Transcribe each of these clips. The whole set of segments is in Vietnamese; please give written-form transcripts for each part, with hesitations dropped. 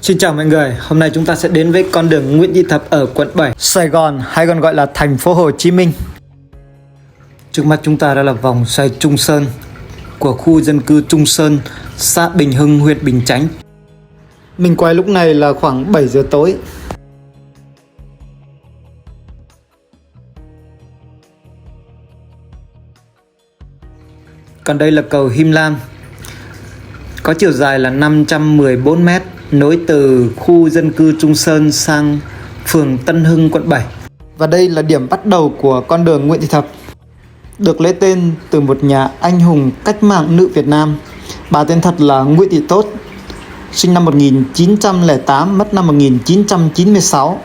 Xin chào mọi người, hôm nay chúng ta sẽ đến với con đường Nguyễn Thị Thập ở quận 7, Sài Gòn hay còn gọi là thành phố Hồ Chí Minh. Trước mắt chúng ta đó là vòng xoay Trung Sơn của khu dân cư Trung Sơn, xã Bình Hưng, huyện Bình Chánh. Mình quay lúc này là khoảng 7 giờ tối. Còn đây là cầu Him Lam, có chiều dài là 514 m, nối từ khu dân cư Trung Sơn sang phường Tân Hưng, quận 7. Và đây là điểm bắt đầu của con đường Nguyễn Thị Thập, được lấy tên từ một nhà anh hùng cách mạng nữ Việt Nam. Bà tên thật là Nguyễn Thị Tốt, sinh năm 1908, mất năm 1996.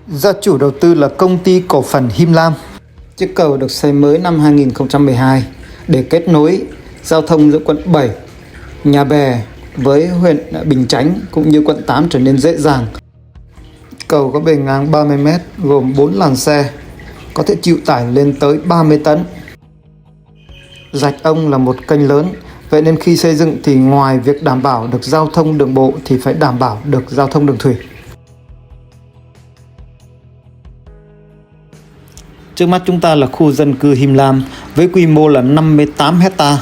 Gia chủ đầu tư là công ty cổ phần Him Lam. Chiếc cầu được xây mới năm 2012 để kết nối giao thông giữa quận 7, Nhà Bè với huyện Bình Chánh cũng như quận 8 trở nên dễ dàng. Cầu có bề ngang 30 m, gồm 4 làn xe, có thể chịu tải lên tới 30 tấn. Rạch Ông là một kênh lớn, vậy nên khi xây dựng thì ngoài việc đảm bảo được giao thông đường bộ thì phải đảm bảo được giao thông đường thủy. Trước mắt chúng ta là khu dân cư Him Lam với quy mô là 58 hecta.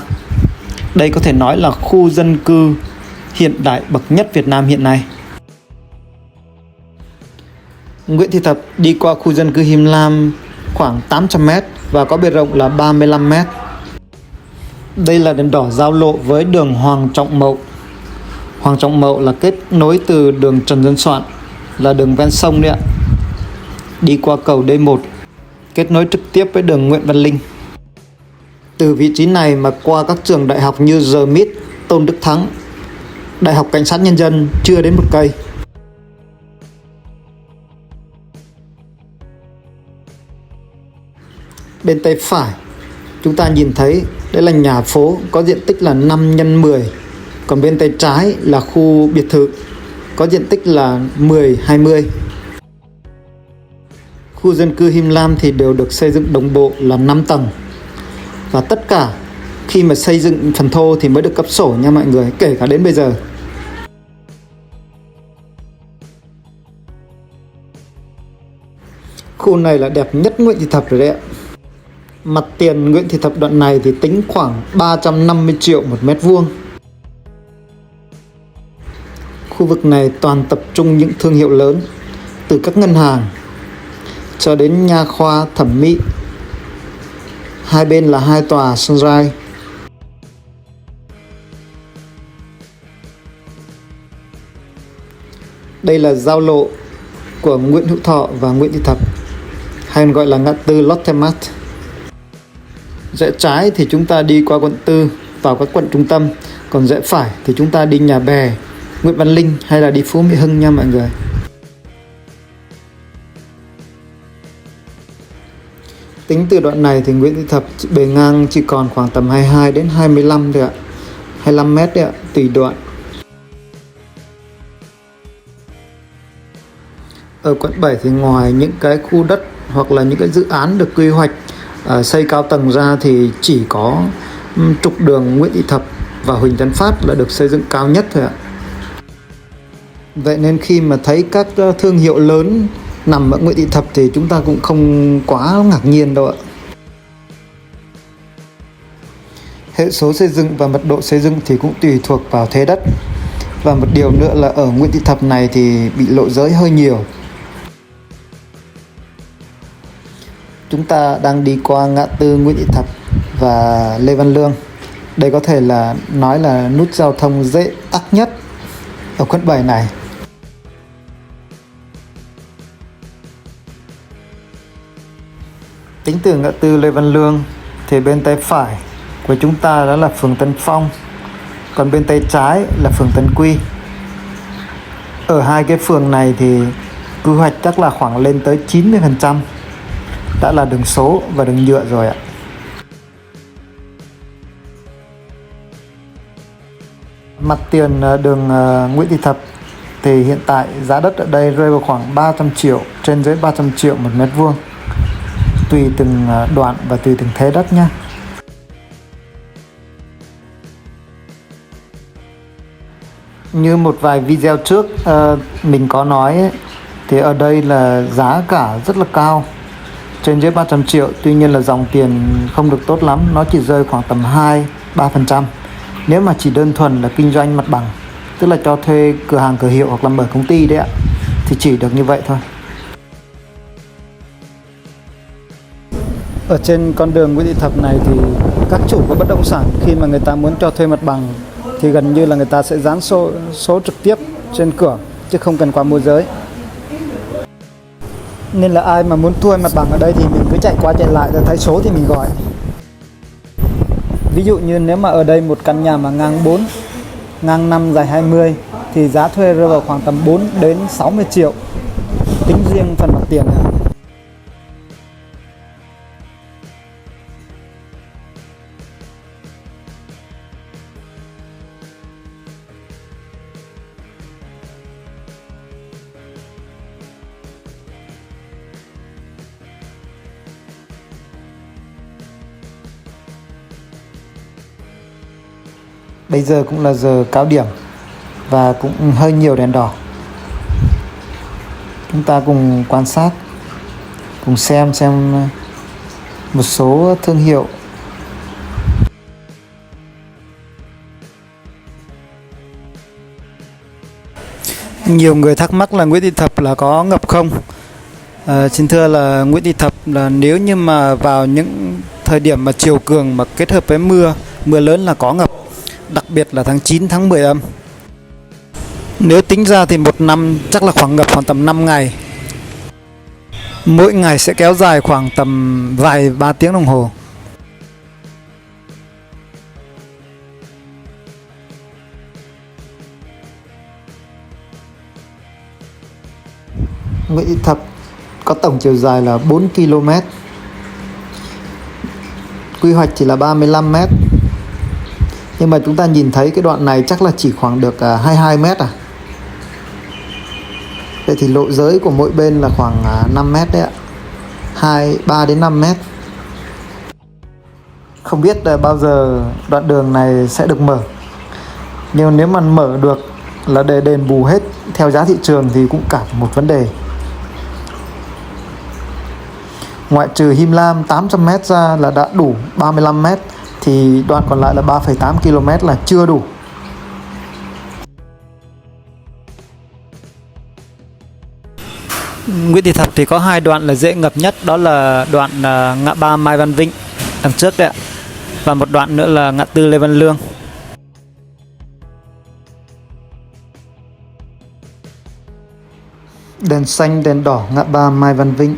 Đây có thể nói là khu dân cư hiện đại bậc nhất Việt Nam hiện nay. Nguyễn Thị Thập đi qua khu dân cư Him Lam khoảng 800 m và có bề rộng là 35 m. Đây là đèn đỏ giao lộ với đường Hoàng Trọng Mậu. Hoàng Trọng Mậu là kết nối từ đường Trần Dân Soạn, là đường ven sông đấy ạ. Đi qua cầu D1, kết nối trực tiếp với đường Nguyễn Văn Linh. Từ vị trí này mà qua các trường đại học như RMIT, Tôn Đức Thắng, Đại học Cảnh sát Nhân dân chưa đến một cây. Bên tay phải chúng ta nhìn thấy đây là nhà phố có diện tích là 5 x 10. Còn bên tay trái là khu biệt thự có diện tích là 10-20. Khu dân cư Him Lam thì đều được xây dựng đồng bộ là 5 tầng. Và tất cả khi mà xây dựng phần thô thì mới được cấp sổ nha mọi người, kể cả đến bây giờ. Khu này là đẹp nhất Nguyễn Thị Thập rồi đấy ạ. Mặt tiền Nguyễn Thị Thập đoạn này thì tính khoảng 350 triệu một mét vuông. Khu vực này toàn tập trung những thương hiệu lớn, từ các ngân hàng cho đến nha khoa, thẩm mỹ. Hai bên là 2 tòa Sunrise. Đây là giao lộ của Nguyễn Hữu Thọ và Nguyễn Thị Thập, hay gọi là ngã tư Lotte Mart. Rẽ trái thì chúng ta đi qua quận 4 vào các quận trung tâm, còn rẽ phải thì chúng ta đi Nhà Bè, Nguyễn Văn Linh hay là đi Phú Mỹ Hưng nha mọi người. Tính từ đoạn này thì Nguyễn Thị Thập bề ngang chỉ còn khoảng tầm 22 đến 25 thôi ạ, 25 m đấy ạ, tùy đoạn. Ở quận 7 thì ngoài những cái khu đất hoặc là những cái dự án được quy hoạch xây cao tầng ra thì chỉ có trục đường Nguyễn Thị Thập và Huỳnh Tấn Phát là được xây dựng cao nhất thôi ạ. Vậy nên khi mà thấy các thương hiệu lớn nằm ở Nguyễn Thị Thập thì chúng ta cũng không quá ngạc nhiên đâu ạ. Hệ số xây dựng và mật độ xây dựng thì cũng tùy thuộc vào thế đất. Và một điều nữa là ở Nguyễn Thị Thập này thì bị lộ giới hơi nhiều. Chúng ta đang đi qua ngã tư Nguyễn Thị Thập và Lê Văn Lương. Đây có thể là nói là nút giao thông dễ tắc nhất ở quận 7 này. Tính từ ngã tư Lê Văn Lương thì bên tay phải của chúng ta đó là phường Tân Phong, còn bên tay trái là phường Tân Quy. Ở hai cái phường này thì quy hoạch chắc là khoảng lên tới 90% đã là đường số và đường nhựa rồi ạ. Mặt tiền đường Nguyễn Thị Thập thì hiện tại giá đất ở đây rơi vào khoảng 300 triệu, trên dưới 300 triệu một mét vuông, tùy từng đoạn và tùy từng thế đất nhé. Như một vài video trước mình có nói ấy, thì ở đây là giá cả rất là cao, trên dưới 300 triệu. Tuy nhiên là dòng tiền không được tốt lắm, nó chỉ rơi khoảng tầm 2-3%. Nếu mà chỉ đơn thuần là kinh doanh mặt bằng, tức là cho thuê cửa hàng cửa hiệu hoặc là mở công ty đấy ạ, thì chỉ được như vậy thôi. Ở trên con đường Nguyễn Thị Thập này thì các chủ của bất động sản khi mà người ta muốn cho thuê mặt bằng thì gần như là người ta sẽ dán số trực tiếp trên cửa chứ không cần qua môi giới. Nên là ai mà muốn thuê mặt bằng ở đây thì mình cứ chạy qua chạy lại, rồi thấy số thì mình gọi. Ví dụ như nếu mà ở đây một căn nhà mà ngang 4, ngang 5, dài 20 thì giá thuê rơi vào khoảng tầm 4 đến 60 triệu, tính riêng phần mặt tiền. Bây giờ cũng là giờ cao điểm và cũng hơi nhiều đèn đỏ. Chúng ta cùng quan sát, cùng xem một số thương hiệu. Nhiều người thắc mắc là Nguyễn Thị Thập là có ngập không? Xin thưa là Nguyễn Thị Thập là nếu như mà vào những thời điểm mà chiều cường mà kết hợp với mưa lớn là có ngập, đặc biệt là tháng 9, tháng 10 âm. Nếu tính ra thì một năm chắc là ngập khoảng tầm 5 ngày. Mỗi ngày sẽ kéo dài khoảng tầm 3 tiếng đồng hồ. Nguyễn Thị Thập có tổng chiều dài là 4 km. Quy hoạch chỉ là 35 m. Nhưng mà chúng ta nhìn thấy cái đoạn này chắc là chỉ khoảng được 22 m à. Vậy thì lộ giới của mỗi bên là khoảng 5 m đấy ạ. 3 đến 5 m. Không biết bao giờ đoạn đường này sẽ được mở. Nhưng nếu mà mở được là để đền bù hết theo giá thị trường thì cũng cả một vấn đề. Ngoại trừ Him Lam 800 m ra là đã đủ 35 m, thì đoạn còn lại là 3,8 km là chưa đủ. Nguyễn Thị Thập thì có 2 đoạn là dễ ngập nhất, đó là đoạn ngã ba Mai Văn Vĩnh đằng trước đấy ạ, và một đoạn nữa là ngã tư Lê Văn Lương. Đèn xanh đèn đỏ ngã ba Mai Văn Vĩnh.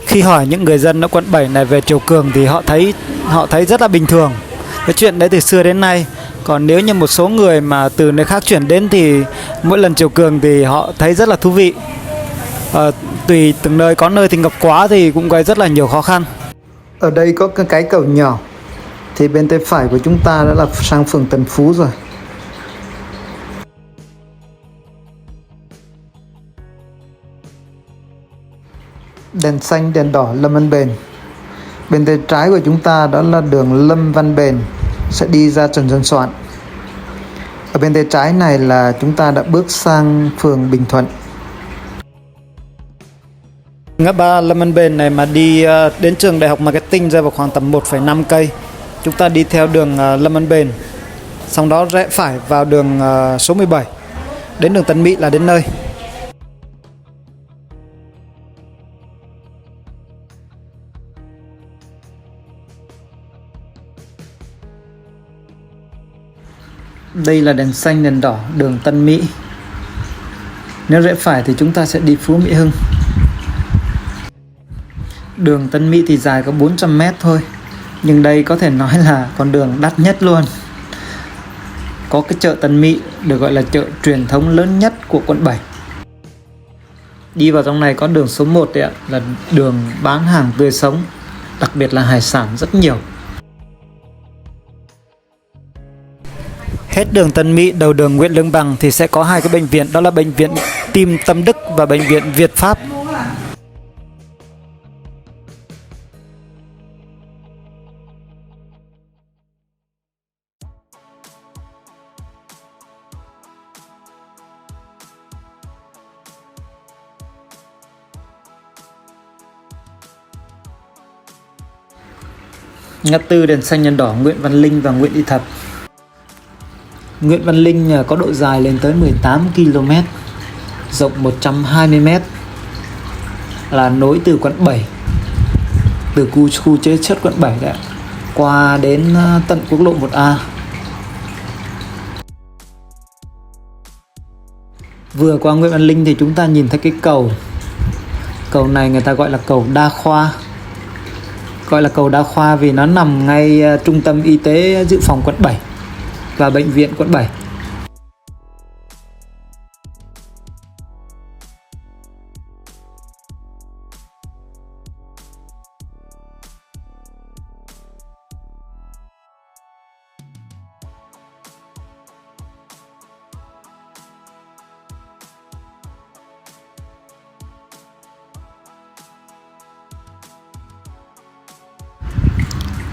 Khi hỏi những người dân ở quận 7 này về triều cường thì họ thấy rất là bình thường. Cái chuyện đấy từ xưa đến nay. Còn nếu như một số người mà từ nơi khác chuyển đến thì mỗi lần triều cường thì họ thấy rất là thú vị. Tùy từng nơi, có nơi thì ngập quá thì cũng gây rất là nhiều khó khăn. Ở đây có cái cầu nhỏ, thì bên tay phải của chúng ta đã là sang phường Tân Phú rồi. Đèn xanh đèn đỏ Lâm Văn Bền. Bên tay trái của chúng ta đó là đường Lâm Văn Bền sẽ đi ra Trần Xuân Soạn. Ở bên tay trái này là chúng ta đã bước sang phường Bình Thuận. Ngã ba Lâm Văn Bền này mà đi đến trường Đại học Marketing rơi vào khoảng tầm 1,5 cây. Chúng ta đi theo đường Lâm Văn Bền, sau đó rẽ phải vào đường số 17, đến đường Tân Mỹ là đến nơi. Đây là đèn xanh đèn đỏ đường Tân Mỹ. Nếu rẽ phải thì chúng ta sẽ đi Phú Mỹ Hưng. Đường Tân Mỹ thì dài có 400 m thôi, nhưng đây có thể nói là con đường đắt nhất luôn. Có cái chợ Tân Mỹ được gọi là chợ truyền thống lớn nhất của quận 7. Đi vào trong này có đường số 1 đấy ạ, là đường bán hàng tươi sống, đặc biệt là hải sản rất nhiều. Hết đường Tân Mỹ, đầu đường Nguyễn Lương Bằng thì sẽ có 2 cái bệnh viện, đó là bệnh viện Tim Tâm Đức và bệnh viện Việt Pháp. Ngã tư đèn xanh đèn đỏ Nguyễn Văn Linh và Nguyễn Thị Thập. Nguyễn Văn Linh có độ dài lên tới 18 km, rộng 120 m, là nối từ quận 7, từ khu chế xuất quận 7 đấy, qua đến tận quốc lộ 1A. Vừa qua Nguyễn Văn Linh thì chúng ta nhìn thấy cái cầu. Cầu này người ta gọi là cầu đa khoa. Gọi là cầu đa khoa vì nó nằm ngay trung tâm y tế dự phòng quận 7 và bệnh viện quận 7.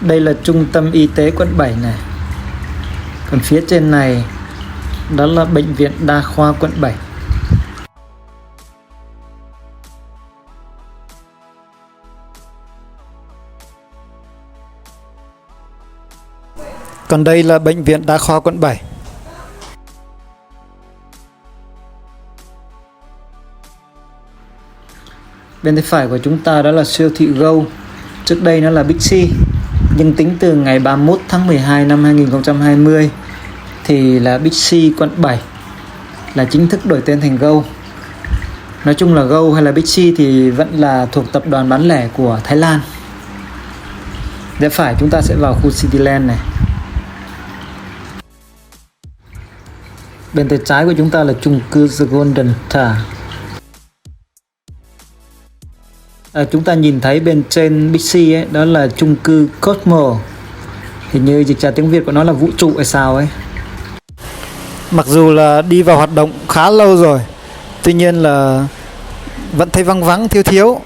Đây là trung tâm y tế quận 7 này. Còn phía trên này đó là bệnh viện đa khoa quận 7. Còn đây là bệnh viện đa khoa quận 7. Bên tay phải của chúng ta đó là siêu thị Go. Trước đây nó là Bixi, nhưng tính từ ngày 31 tháng 12 năm 2020 thì là Bixi quận 7 là chính thức đổi tên thành Go. Nói chung là Go hay là Bixi thì vẫn là thuộc tập đoàn bán lẻ của Thái Lan. Rẽ phải chúng ta sẽ vào khu Cityland này. Bên tay trái của chúng ta là chung cư The Golden Tower. Chúng ta nhìn thấy bên trên Bixi ấy, đó là chung cư Cosmo. Hình như dịch ra tiếng Việt của nó là vũ trụ hay sao ấy. Mặc dù là đi vào hoạt động khá lâu rồi, tuy nhiên là vẫn thấy vắng vắng thiếu thiếu.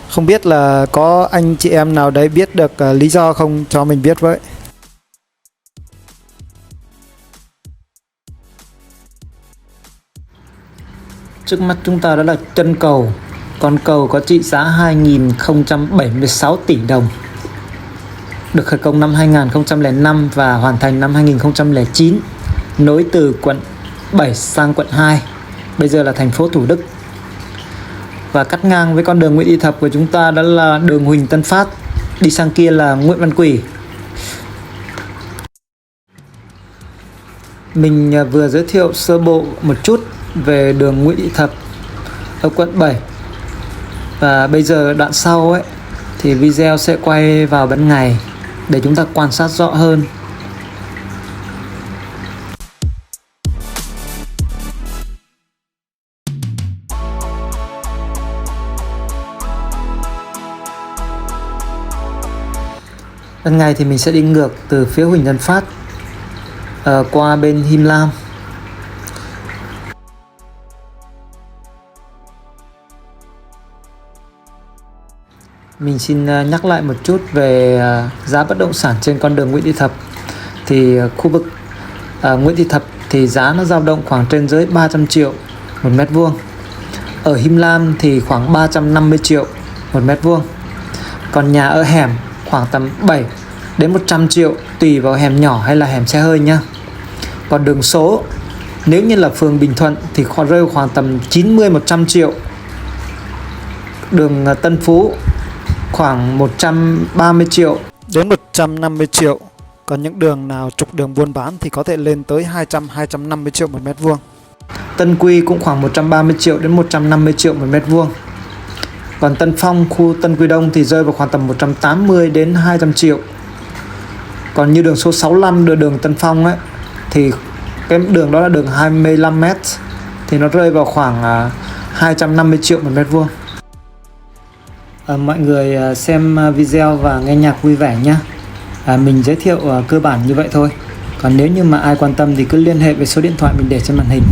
Không biết là có anh chị em nào đấy biết được lý do không, cho mình biết với. Trước mắt chúng ta đó là chân cầu. Con cầu có trị giá 2.076 tỷ đồng, được khởi công năm 2005 và hoàn thành năm 2009, nối từ quận 7 sang quận 2, bây giờ là thành phố Thủ Đức. Và cắt ngang với con đường Nguyễn Thị Thập của chúng ta đó là đường Huỳnh Tân Phát, đi sang kia là Nguyễn Văn Quỳ. Mình vừa giới thiệu sơ bộ một chút về đường Nguyễn Thị Thập ở quận 7. Và bây giờ đoạn sau ấy thì video sẽ quay vào ban ngày để chúng ta quan sát rõ hơn. Ban ngày thì mình sẽ đi ngược từ phía Huỳnh Tân Phát qua bên Him Lam. Mình xin nhắc lại một chút về giá bất động sản trên con đường Nguyễn Thị Thập. Thì khu vực Nguyễn Thị Thập thì giá nó dao động khoảng trên dưới 300 triệu một mét vuông. Ở Him Lam thì khoảng 350 triệu một mét vuông. Còn nhà ở hẻm khoảng tầm 7 đến 100 triệu tùy vào hẻm nhỏ hay là hẻm xe hơi nhá. Còn đường số nếu như là phường Bình Thuận thì rơi khoảng tầm 90-100 triệu. Đường Tân Phú khoảng 130 triệu đến 150 triệu. Còn những đường nào trục đường buôn bán thì có thể lên tới 200-250 triệu một mét vuông. Tân Quy cũng khoảng 130 triệu đến 150 triệu một mét vuông. Còn Tân Phong, khu Tân Quy Đông thì rơi vào khoảng tầm 180 đến 200 triệu. Còn như đường số 65 đường Tân Phong ấy thì cái đường đó là đường 25m thì nó rơi vào khoảng 250 triệu một mét vuông. Mọi người xem video và nghe nhạc vui vẻ nhé. Mình giới thiệu cơ bản như vậy thôi. Còn nếu như mà ai quan tâm thì cứ liên hệ với số điện thoại mình để trên màn hình.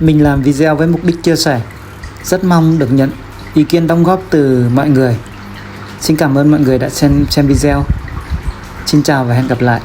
Mình làm video với mục đích chia sẻ, rất mong được nhận ý kiến đóng góp từ mọi người. Xin cảm ơn mọi người đã xem video. Xin chào và hẹn gặp lại.